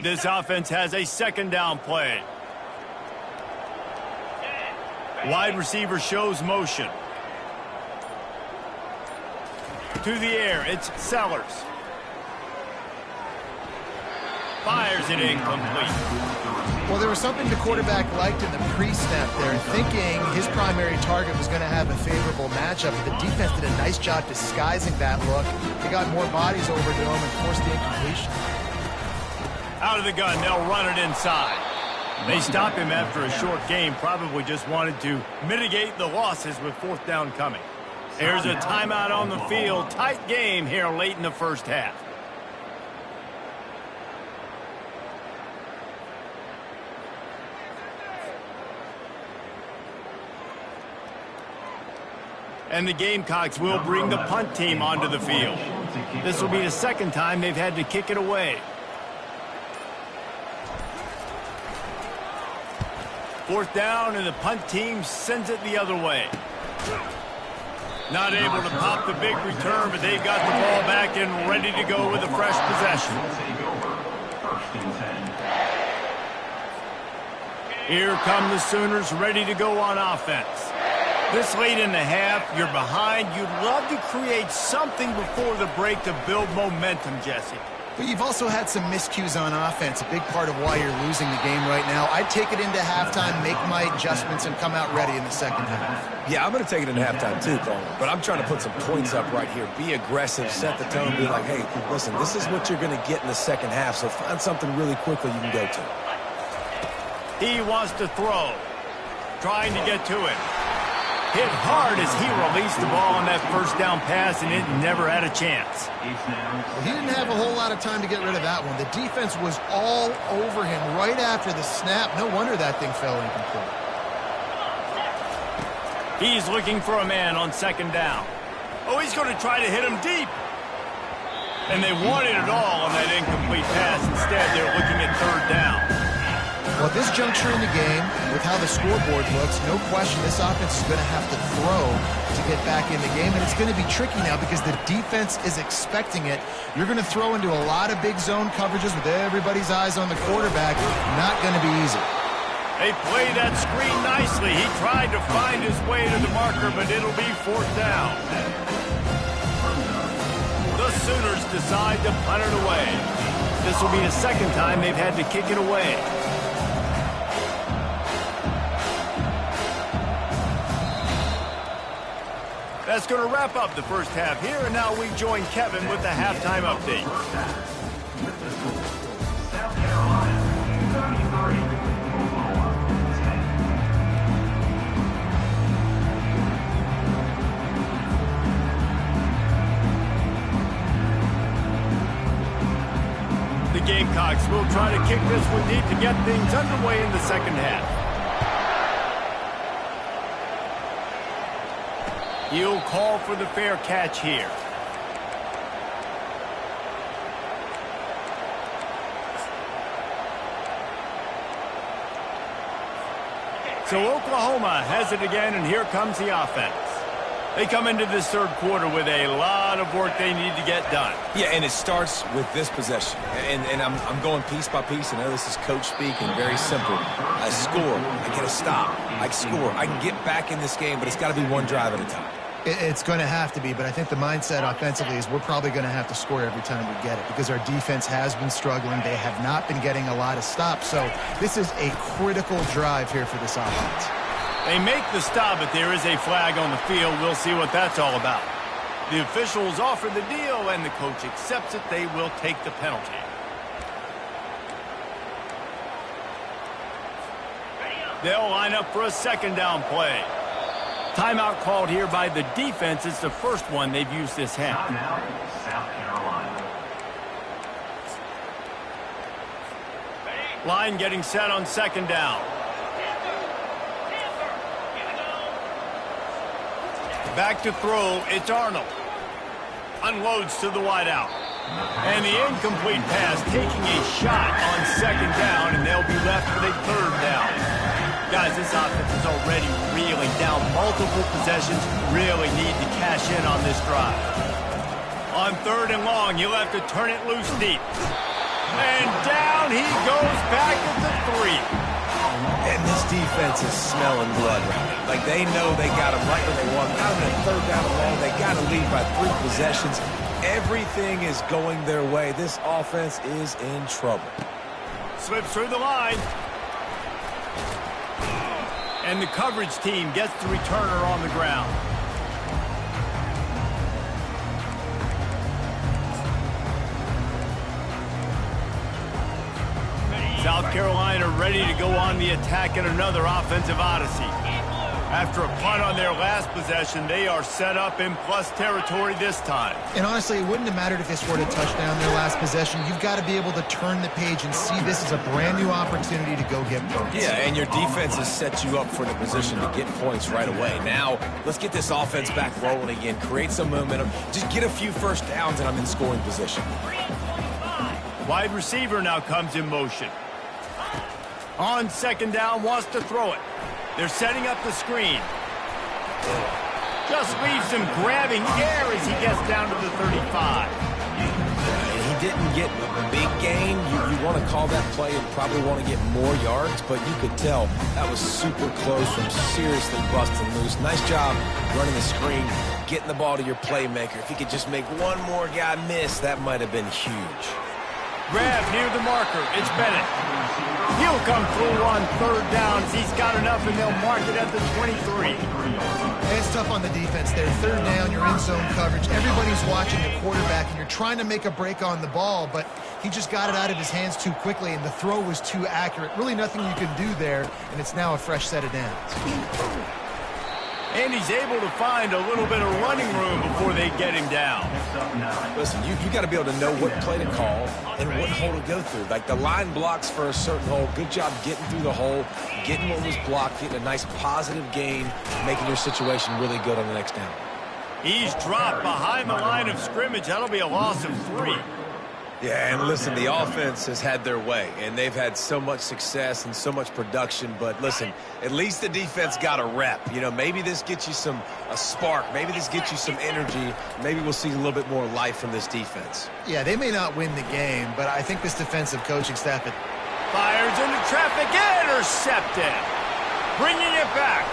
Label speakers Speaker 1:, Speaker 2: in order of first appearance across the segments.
Speaker 1: This offense has a second down play. Wide receiver shows motion. To the air, it's Sellers. Fires it incomplete.
Speaker 2: Well, there was something the quarterback liked in the pre-snap there, thinking his primary target was going to have a favorable matchup. But the defense did a nice job disguising that look. They got more bodies over to him and forced the incompletion.
Speaker 1: Out of the gun, they'll run it inside. They stop him after a short game, probably just wanted to mitigate the losses with fourth down coming. There's a timeout on the field. Tight game here late in the first half. And the Gamecocks will bring the punt team onto the field. This will be the second time they've had to kick it away. Fourth down, and the punt team sends it the other way. Not able to pop the big return, but they've got the ball back and ready to go with a fresh possession. Here come the Sooners ready to go on offense. This late in the half, you're behind. You'd love to create something before the break to build momentum, Jesse.
Speaker 2: But you've also had some miscues on offense, a big part of why you're losing the game right now. I'd take it into halftime, make my adjustments, and come out ready in the second half.
Speaker 3: Yeah, I'm going to take it into halftime too, Coleman. But I'm trying to put some points up right here. Be aggressive, set the tone, be like, hey, listen, this is what you're going to get in the second half, so find something really quickly you can go to.
Speaker 1: He wants to throw, trying to get to it. Hit hard as he released the ball on that first down pass, and it never had a chance.
Speaker 2: Well, he didn't have a whole lot of time to get rid of that one. The defense was all over him right after the snap. No wonder that thing fell incomplete.
Speaker 1: He's looking for a man on second down. Oh, he's going to try to hit him deep. And they wanted it all on that incomplete pass. Instead, they're looking at third down.
Speaker 2: Well, at this juncture in the game, with how the scoreboard looks, no question this offense is going to have to throw to get back in the game. And it's going to be tricky now because the defense is expecting it. You're going to throw into a lot of big zone coverages with everybody's eyes on the quarterback. Not going to be easy.
Speaker 1: They played that screen nicely. He tried to find his way to the marker, but it'll be fourth down. The Sooners decide to punt it away. This will be the second time they've had to kick it away. That's going to wrap up the first half here, and now we join Kevin with the halftime update. The Gamecocks will try to kick this one deep to get things underway in the second half. He'll call for the fair catch here. So Oklahoma has it again, and here comes the offense. They come into this third quarter with a lot of work they need to get done.
Speaker 3: Yeah, and it starts with this possession. And I'm going piece by piece. I know this is coach speak and very simple. I score. I get a stop. I score. I can get back in this game, but it's got to be one drive at a time.
Speaker 2: It's going to have to be, but I think the mindset offensively is we're probably going to have to score every time we get it because our defense has been struggling. They have not been getting a lot of stops, so this is a critical drive here for this offense.
Speaker 1: They make the stop, but there is a flag on the field. We'll see what that's all about. The officials offer the deal, and the coach accepts it. They will take the penalty. They'll line up for a second down play. Timeout called here by the defense. It's the first one they've used this half.
Speaker 4: South Carolina.
Speaker 1: Line getting set on second down. Back to throw, it's Arnold. Unloads to the wideout. And the incomplete pass taking a shot on second down, and they'll be left with a third down. Guys, this offense is already reeling down multiple possessions. Really need to cash in on this drive. On third and long, you'll have to turn it loose deep. And down he goes back at the 3.
Speaker 3: And this defense is smelling blood right now. Like, they know they got him right where they want him. Now in a third down and long, they got to lead by 3 possessions. Everything is going their way. This offense is in trouble.
Speaker 1: Slips through the line. And the coverage team gets the returner on the ground. South Carolina ready to go on the attack in another offensive odyssey. After a punt on their last possession, they are set up in plus territory this time.
Speaker 2: And honestly, it wouldn't have mattered if they scored a touchdown their last possession. You've got to be able to turn the page and see this as a brand new opportunity to go get points.
Speaker 3: Yeah, and your defense has set you up for the position to get points right away. Now, let's get this offense back rolling again. Create some momentum. Just get a few first downs, and I'm in scoring position.
Speaker 1: Wide receiver now comes in motion. On second down, wants to throw it. They're setting up the screen. Just leaves him grabbing air as he gets down to the 35.
Speaker 3: And he didn't get a big gain. You want to call that play and probably want to get more yards, but you could tell that was super close from seriously busting loose. Nice job running the screen, getting the ball to your playmaker. If he could just make one more guy miss, that might have been huge.
Speaker 1: Grab near the marker. It's Bennett. He'll come through on third down. He's got enough, and they'll mark it at the 23.
Speaker 2: It's tough on the defense there. Third down, you're in zone coverage. Everybody's watching the quarterback, and you're trying to make a break on the ball, but he just got it out of his hands too quickly, and the throw was too accurate. Really nothing you can do there, and it's now a fresh set of downs.
Speaker 1: And he's able to find a little bit of running room before they get him down.
Speaker 3: Listen, you got to be able to know what play to call and what hole to go through. Like, the line blocks for a certain hole. Good job getting through the hole, getting what was blocked, getting a nice positive gain, making your situation really good on the next down.
Speaker 1: He's dropped behind the line of scrimmage. That'll be a loss of 3.
Speaker 3: Yeah, and listen, the offense has had their way, and they've had so much success and so much production. But listen, at least the defense got a rep. You know, maybe this gets you a spark. Maybe this gets you some energy. Maybe we'll see a little bit more life from this defense.
Speaker 2: Yeah, they may not win the game, but I think this defensive coaching staff...
Speaker 1: Fires into traffic, intercepted. Bringing it back.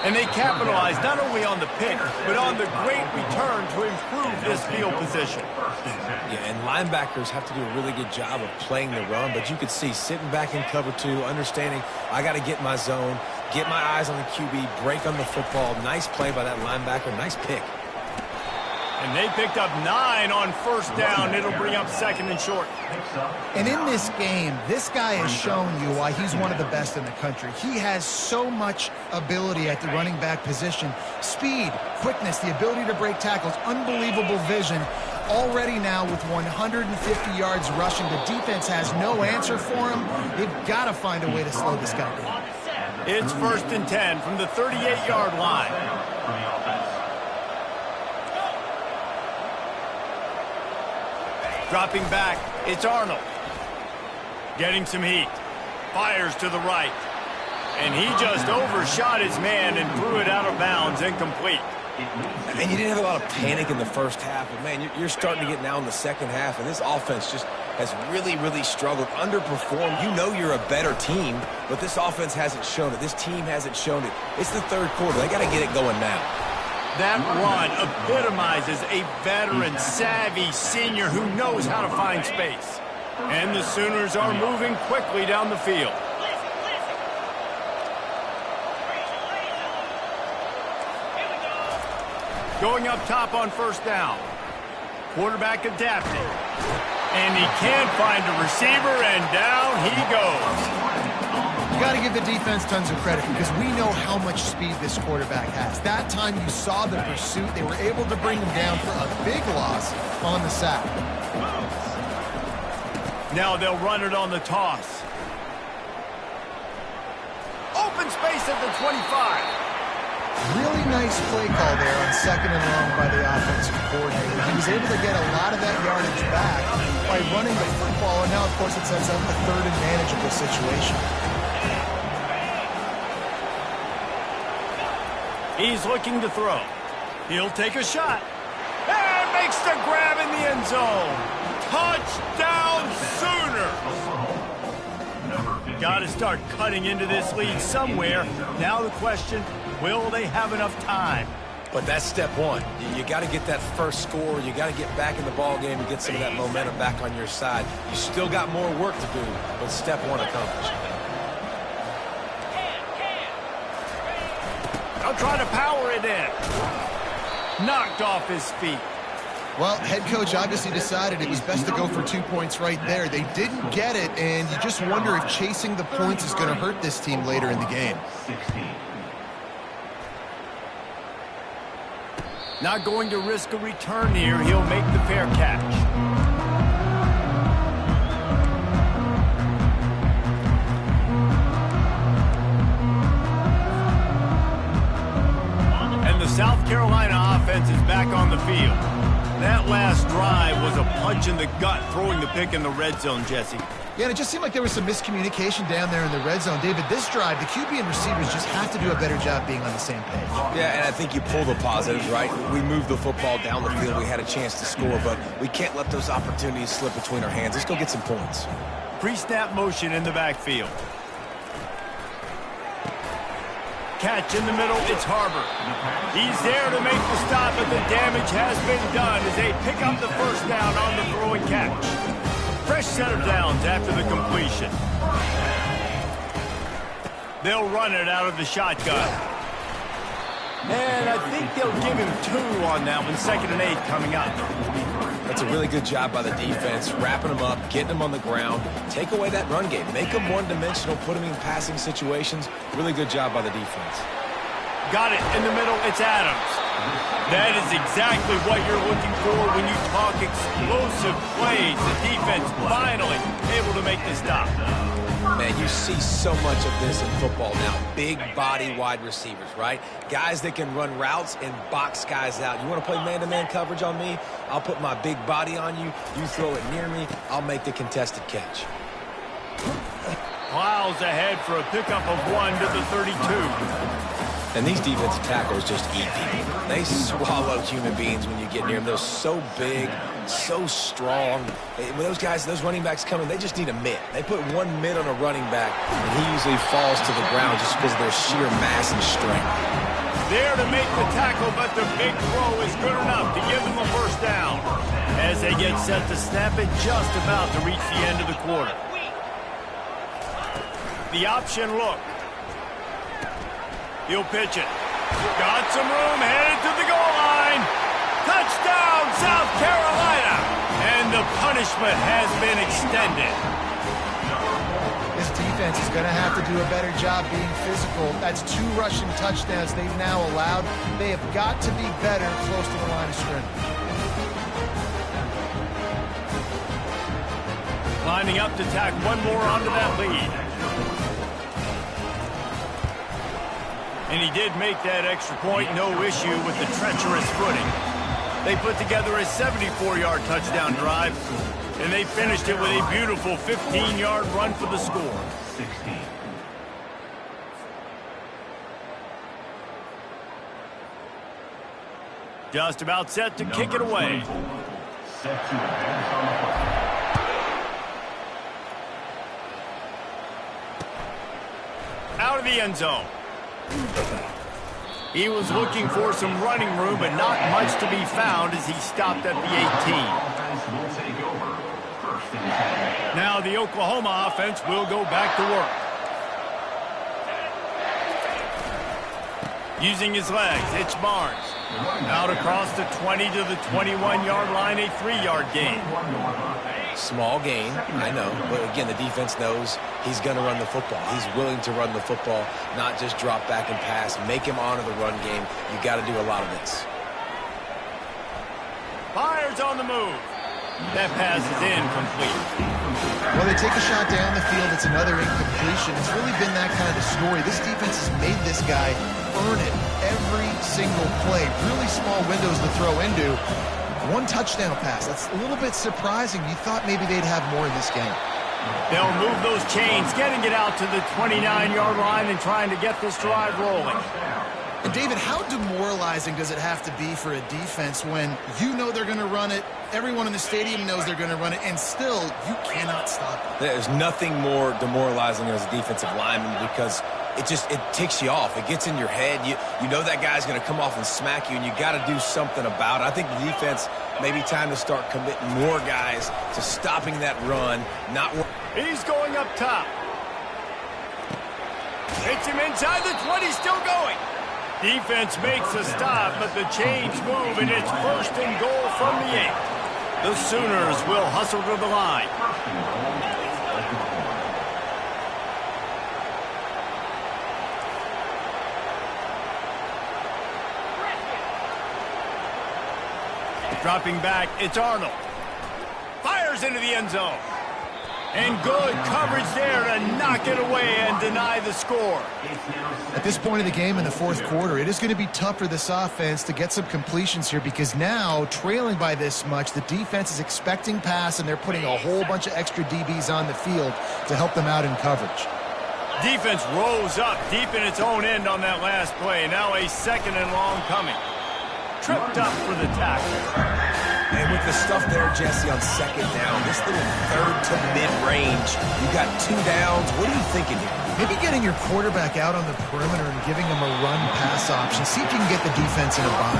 Speaker 1: And they capitalize not only on the pick, but on the great return to improve this field position.
Speaker 3: Yeah, and linebackers have to do a really good job of playing the run, but you could see sitting back in cover 2, understanding I got to get my zone, get my eyes on the QB, break on the football. Nice play by that linebacker, nice pick.
Speaker 1: And they picked up 9 on first down. It'll bring up second and short.
Speaker 2: And in this game, this guy has shown you why he's one of the best in the country. He has so much ability at the running back position. Speed, quickness, the ability to break tackles, unbelievable vision. Already now with 150 yards rushing, the defense has no answer for him. They've got to find a way to slow this guy down.
Speaker 1: It's 1st and 10 from the 38-yard line. Dropping back, it's Arnold. Getting some heat. Fires to the right. And he just overshot his man and threw it out of bounds, incomplete.
Speaker 3: And you didn't have a lot of panic in the first half, but man, you're starting to get now in the second half, and this offense just has really, really struggled, underperformed. You know you're a better team, but this offense hasn't shown it. This team hasn't shown it. It's the third quarter. They got to get it going now.
Speaker 1: That run epitomizes a veteran, savvy senior who knows how to find space. And the Sooners are moving quickly down the field. Going up top on first down. Quarterback adapting. And he can't find a receiver, and down he goes.
Speaker 2: You got to give the defense tons of credit because we know how much speed this quarterback has. That time you saw the pursuit. They were able to bring him down for a big loss on the sack.
Speaker 1: Now they'll run it on the toss. Open space at the 25.
Speaker 2: Really nice play call there on second and long by the offensive coordinator. He was able to get a lot of that yardage back by running the football, and now, of course, it sets up a third and manageable situation.
Speaker 1: He's looking to throw. He'll take a shot. And makes the grab in the end zone. Touchdown Sooner! Got to start cutting into this lead somewhere. Now the question, will they have enough time?
Speaker 3: But that's step one. You got to get that first score. You got to get back in the ball game and get some of that momentum back on your side. You still got more work to do, but step one accomplished.
Speaker 1: They'll try to power it in. Knocked off his feet.
Speaker 2: Well, head coach obviously decided it was best to go for 2 points right there. They didn't get it, and you just wonder if chasing the points is going to hurt this team later in the game.
Speaker 1: Not going to risk a return here. He'll make the fair catch. And the South Carolina offense is back on the field. That last drive was a punch in the gut, throwing the pick in the red zone, Jesse.
Speaker 2: Yeah, and it just seemed like there was some miscommunication down there in the red zone. David, this drive, the QB and receivers just have to do a better job being on the same page.
Speaker 3: Yeah, and I think you pull the positives, right? We moved the football down the field. We had a chance to score, but we can't let those opportunities slip between our hands. Let's go get some points.
Speaker 1: Pre-snap motion in the backfield. Catch in the middle, it's Harbor. He's there to make the stop, but the damage has been done as they pick up the first down on the throw and catch. Fresh set of downs after the completion. They'll run it out of the shotgun. And I think they'll give him 2 on that one. 2nd and 8 coming up.
Speaker 3: That's a really good job by the defense, wrapping them up, getting them on the ground. Take away that run game. Make them one-dimensional, put them in passing situations. Really good job by the defense.
Speaker 1: Got it in the middle, it's Adams. That is exactly what you're looking for when you talk explosive plays. The defense finally able to make the stop.
Speaker 3: Man, you see so much of this in football now. Big body wide receivers, right? Guys that can run routes and box guys out. You want to play man-to-man coverage on me? I'll put my big body on you. You throw it near me, I'll make the contested catch.
Speaker 1: Plows ahead for a pickup of 1 to the 32.
Speaker 3: And these defensive tackles just eat people. They swallow human beings when you get near them. They're so big, so strong. When those guys, those running backs come in, they just need a mitt. They put 1 mitt on a running back, and he usually falls to the ground just because of their sheer mass and strength.
Speaker 1: There to make the tackle, but the big throw is good enough to give them a first down. As they get set to snap it, just about to reach the end of the quarter. The option look. He'll pitch it. Got some room, headed to the goal line. Touchdown, South Carolina. And the punishment has been extended.
Speaker 2: This defense is going to have to do a better job being physical. That's 2 rushing touchdowns they've now allowed. They have got to be better close to the line of scrimmage.
Speaker 1: Lining up to tack 1 more onto that lead. And he did make that extra point, no issue with the treacherous footing. They put together a 74-yard touchdown drive, and they finished it with a beautiful 15-yard run for the score.
Speaker 4: 16.
Speaker 1: Just about set to kick it away.
Speaker 4: Set to advance on the fly.
Speaker 1: Out of the end zone. He was looking for some running room, but not much to be found as he stopped at the 18. Now the Oklahoma offense will go back to work. Using his legs, it's Barnes. Out across the 20 to the 21-yard line, a 3-yard gain.
Speaker 3: Small gain, I know, but again, the defense knows he's going to run the football. He's willing to run the football, not just drop back and pass. Make him honor the run game. You got to do a lot of this.
Speaker 1: Fires on the move. That pass is incomplete.
Speaker 2: Well, they take a shot down the field. It's another incompletion. It's really been that kind of a story. This defense has made this guy earn it every single play. Really small windows to throw into. 1 touchdown pass. That's a little bit surprising. You thought maybe they'd have more in this game.
Speaker 1: They'll move those chains, getting it out to the 29-yard line and trying to get this drive rolling.
Speaker 2: And David, how demoralizing does it have to be for a defense when you know they're going to run it, everyone in the stadium knows they're going to run it, and still you cannot stop it?
Speaker 3: There's nothing more demoralizing as a defensive lineman because it ticks you off. It gets in your head. You know that guy's going to come off and smack you, and you got to do something about it. I think the defense maybe time to start committing more guys to stopping that run.
Speaker 1: He's going up top. Hits him inside the 20, still going. Defense makes a stop, but the chains move, and it's 1st and goal from the 8. The Sooners will hustle to the line. Dropping back, it's Arnold. Fires into the end zone. And good coverage there to knock it away and deny the score.
Speaker 2: At this point of the game in the 4th quarter, it is going to be tough for this offense to get some completions here because now, trailing by this much, the defense is expecting pass, and they're putting a whole bunch of extra DBs on the field to help them out in coverage.
Speaker 1: Defense rose up deep in its own end on that last play. Now a 2nd and long coming. Tripped up for the tackle.
Speaker 3: And with the stuff there, Jesse, on 2nd down, this little 3rd to mid-range, you got 2 downs. What are you thinking here?
Speaker 2: Maybe getting your quarterback out on the perimeter and giving him a run-pass option. See if you can get the defense in a bind.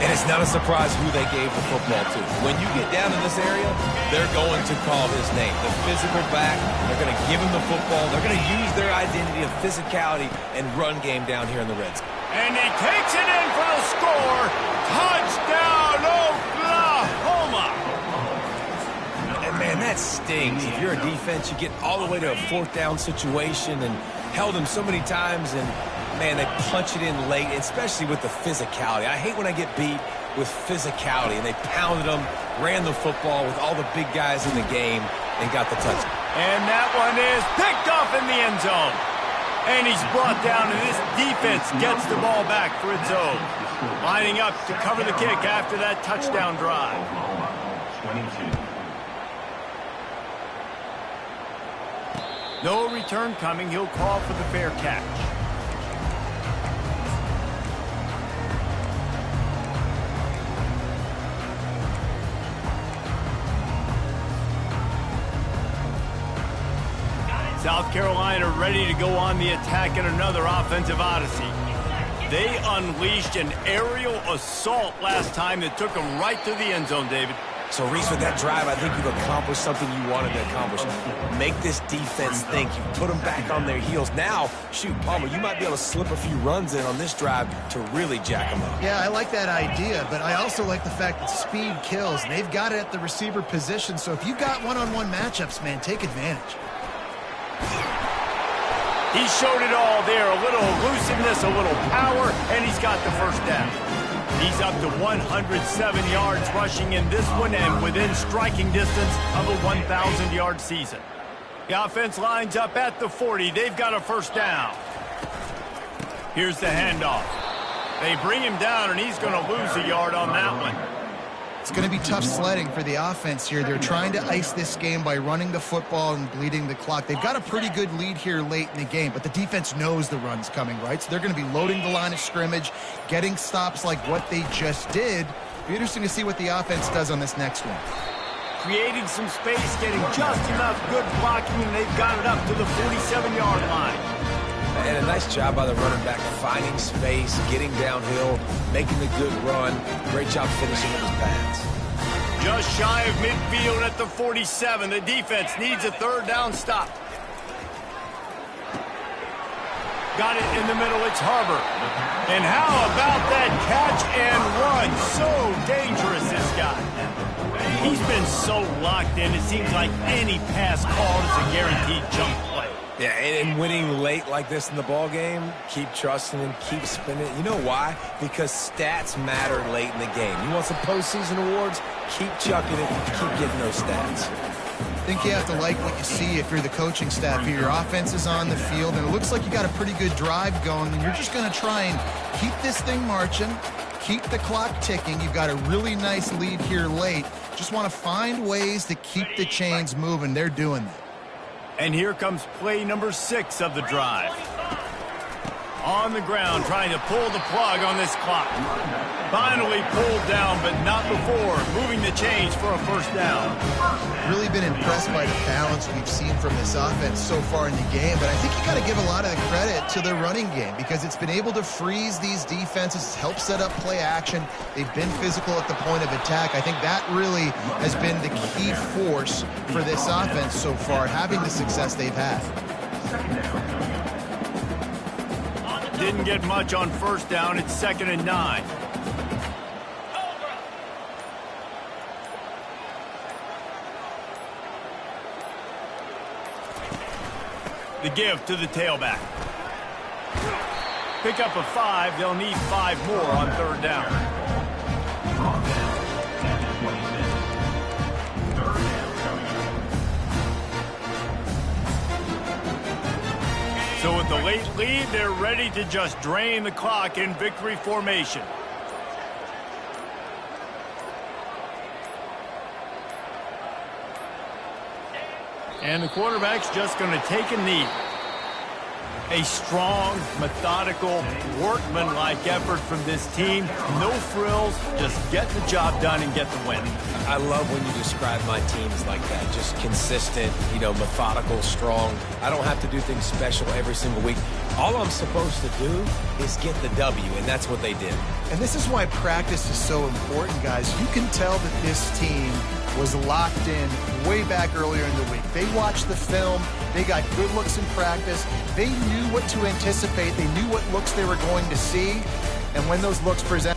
Speaker 3: And it's not a surprise who they gave the football to. When you get down in this area, they're going to call his name. The physical back, they're going to give him the football. They're going to use their identity of physicality and run game down here in the red zone.
Speaker 1: And he takes it in for the score. Touchdown, Oklahoma!
Speaker 3: And, man, that stings. If you're a defense, you get all the way to a 4th down situation and held him so many times, and, man, they punch it in late, especially with the physicality. I hate when I get beat with physicality, and they pounded them, ran the football with all the big guys in the game, and got the touchdown.
Speaker 1: And that one is picked off in the end zone. And he's brought down, and this defense gets the ball back for its own. Lining up to cover the kick after that touchdown drive.
Speaker 4: 22.
Speaker 1: No return coming. He'll call for the fair catch. South Carolina ready to go on the attack in another offensive odyssey. They unleashed an aerial assault last time that took them right to the end zone, David.
Speaker 3: So, Reese, with that drive, I think you've accomplished something you wanted to accomplish. Make this defense think. You put them back on their heels. Now, shoot, Palmer, you might be able to slip a few runs in on this drive to really jack them up.
Speaker 2: Yeah, I like that idea, but I also like the fact that speed kills. And they've got it at the receiver position, so if you've got one-on-one matchups, man, take advantage.
Speaker 1: He showed it all there, a little elusiveness, a little power, and he's got the 1st down. He's up to 107 yards rushing in this one and within striking distance of a 1,000-yard season. The offense lines up at the 40. They've got a 1st down. Here's the handoff. They bring him down, and he's going to lose a yard on that one.
Speaker 2: It's going to be tough sledding for the offense here. They're trying to ice this game by running the football and bleeding the clock. They've got a pretty good lead here late in the game, but the defense knows the run's coming, right? So they're going to be loading the line of scrimmage, getting stops like what they just did. Be interesting to see what the offense does on this next one.
Speaker 1: Creating some space, getting just enough good blocking, and they've got it up to the 47-yard line.
Speaker 3: And a nice job by the running back, finding space, getting downhill, making the good run. Great job finishing with his pads.
Speaker 1: Just shy of midfield at the 47. The defense needs a 3rd down stop. Got it in the middle. It's Harbor. And how about that catch and run? So dangerous, this guy. He's been so locked in, it seems like any pass called is a guaranteed jump play.
Speaker 3: Yeah, and winning late like this in the ball game, keep trusting him, keep spinning. You know why? Because stats matter late in the game. You want some postseason awards? Keep chucking it, keep getting those stats.
Speaker 2: I think you have to like what you see if you're the coaching staff here. Your offense is on the field, and it looks like you got a pretty good drive going, and you're just going to try and keep this thing marching, keep the clock ticking. You've got a really nice lead here late. Just want to find ways to keep the chains moving. They're doing that.
Speaker 1: And here comes play number 6 of the drive. On the ground, trying to pull the plug on this clock. Finally pulled down, but not before. Moving the chains for a first down.
Speaker 2: Really been impressed by the balance we've seen from this offense so far in the game, but I think you got to give a lot of the credit to their running game because it's been able to freeze these defenses, help set up play action. They've been physical at the point of attack. I think that really has been the key force for this offense so far, having the success they've had.
Speaker 1: Didn't get much on first down. It's 2nd and 9. The give to the tailback. Pick up a 5. They'll need 5 more on 3rd down. So with the late lead, they're ready to just drain the clock in victory formation. And the quarterback's just going to take a knee. A strong, methodical, workmanlike effort from this team. No frills, just get the job done and get the win.
Speaker 3: I love when you describe my teams like that. Just consistent, methodical, strong. I don't have to do things special every single week. All I'm supposed to do is get the W, and that's what they did.
Speaker 2: And this is why practice is so important, guys. You can tell that this team was locked in way back earlier in the week. They watched the film. They got good looks in practice. They knew what to anticipate. They knew what looks they were going to see. And when those looks present